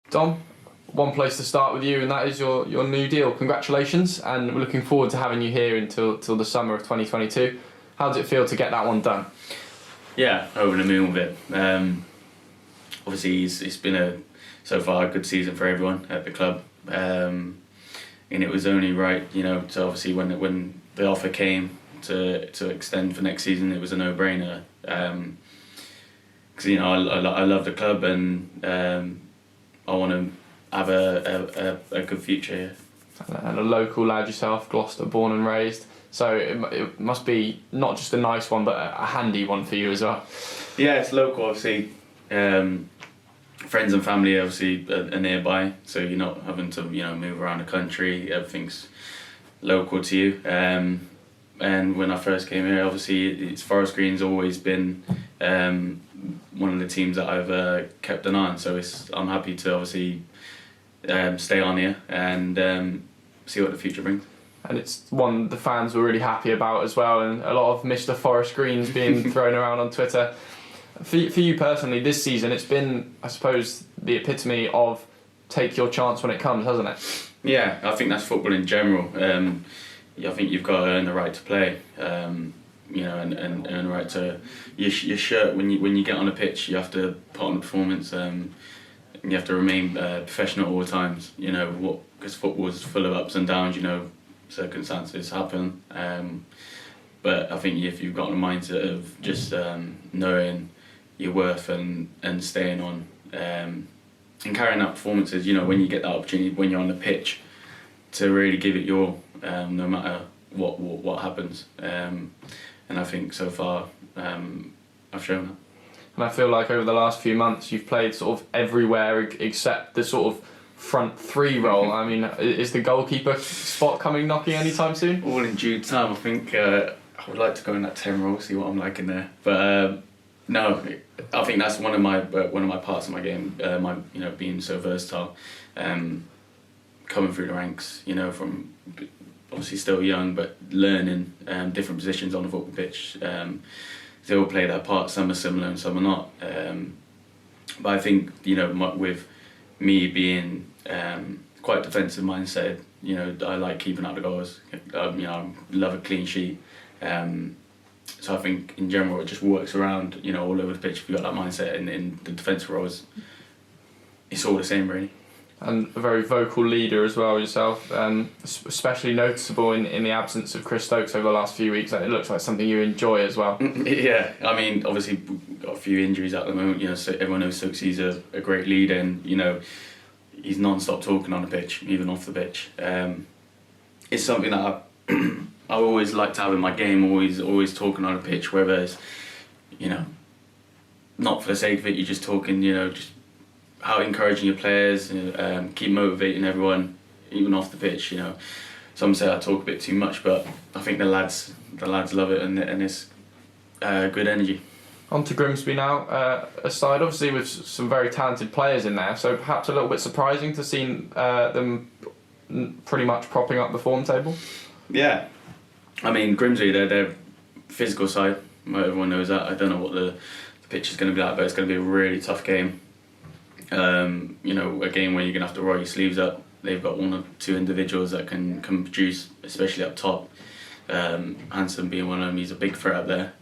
Dom, one place to start with you, and that is your new deal. Congratulations, and we're looking forward to having you here until the summer of 2022. How does it feel to get that one done? Yeah, over the moon with it. Obviously, it's been so far a good season for everyone at the club, and it was only right, So obviously, when the offer came to extend for next season, it was a no-brainer. Because I love the club, and I want to have a good future here. And a local lad yourself, Gloucester born and raised. So it must be not just a nice one, but a handy one for you as well. Yeah, it's local, obviously. Friends and family obviously are nearby, so you're not having to move around the country. Everything's local to you. And when I first came here, obviously Forest Green's always been one of the teams that I've kept an eye on. So I'm happy to obviously stay on here and see what the future brings. And it's one the fans were really happy about as well, and a lot of Mr. Forest Greens being thrown around on Twitter. For you personally, this season, it's been, I suppose, the epitome of take your chance when it comes, hasn't it? Yeah, I think that's football in general. I think you've got to earn the right to play, and earn the right to your shirt. When you get on a pitch, you have to put on a performance. You have to remain professional at all times. Because football is full of ups and downs. Circumstances happen. But I think if you've got a mindset of just knowing your worth and staying on and carrying out performances, when you get that opportunity, when you're on the pitch, to really give it your no matter what happens. And I think so far I've shown that. And I feel like over the last few months you've played sort of everywhere except the sort of front three role. I mean, is the goalkeeper spot coming knocking anytime soon? All in due time. I think I would like to go in that 10 role, see what I'm like in there. But no, I think that's one of my parts of my game. Being so versatile, coming through the ranks. From obviously still young, but learning different positions on the football pitch. They all play their part. Some are similar and some are not. But I think with me being quite defensive mindset, I like keeping out the goals. I love a clean sheet. So I think in general it just works around, all over the pitch. If you've got that mindset in the defensive roles, it's all the same really. And a very vocal leader as well yourself, especially noticeable in the absence of Chris Stokes over the last few weeks. It looks like something you enjoy as well. Yeah, I mean, obviously we've got a few injuries at the moment, so everyone knows Stokes, he's a great leader, and he's non-stop talking on the pitch, even off the pitch. It's something that I always like to have in my game, always talking on the pitch, whether it's, not for the sake of it, you're just talking, just how encouraging your players, keep motivating everyone, even off the pitch. Some say I talk a bit too much, but I think the lads love it, and it's good energy. On to Grimsby now, aside obviously with some very talented players in there, so perhaps a little bit surprising to see them pretty much propping up the form table. Yeah, I mean Grimsby, their physical side, everyone knows that. I don't know what the pitch is going to be like, but it's going to be a really tough game. A game where you're going to have to roll your sleeves up. They've got one or two individuals that can produce, especially up top. Hansen being one of them, he's a big threat up there.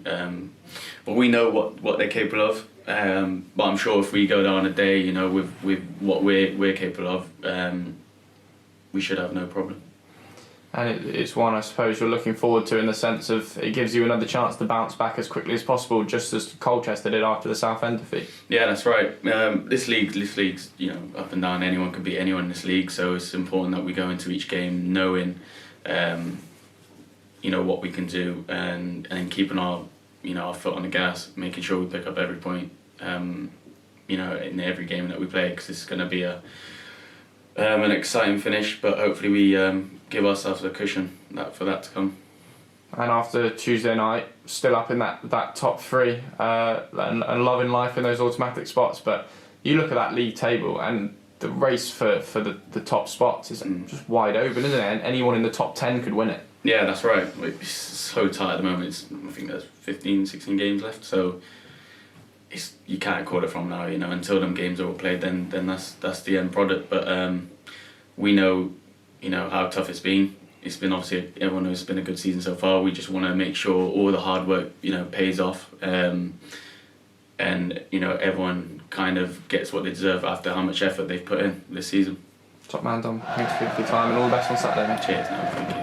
But we know what they're capable of. But I'm sure if we go down a day, with what we're capable of, we should have no problem. And it's one I suppose you're looking forward to in the sense of it gives you another chance to bounce back as quickly as possible, just as Colchester did after the Southend defeat. Yeah, that's right. This league's up and down. Anyone can beat anyone in this league, so it's important that we go into each game knowing what we can do and keeping our our foot on the gas, making sure we pick up every point in every game that we play, because it's going to be an exciting finish, but hopefully we give ourselves a cushion for that to come. And after Tuesday night, still up in that top three and loving life in those automatic spots. But you look at that league table and the race for the top spots is just wide open, isn't it? And anyone in the top 10 could win it. Yeah, that's right. It's so tight at the moment. I think there's 15, 16 games left, so you can't call it from now. You know, until them games are all played, then that's the end product. But we know, you know, how tough it's been. It's been obviously, everyone knows it's been a good season so far. We just want to make sure all the hard work, you know, pays off, and you know, everyone kind of gets what they deserve after how much effort they've put in this season. Top man, Dom. Thanks for your time and all the best on Saturday, mate. Cheers. No, thank you.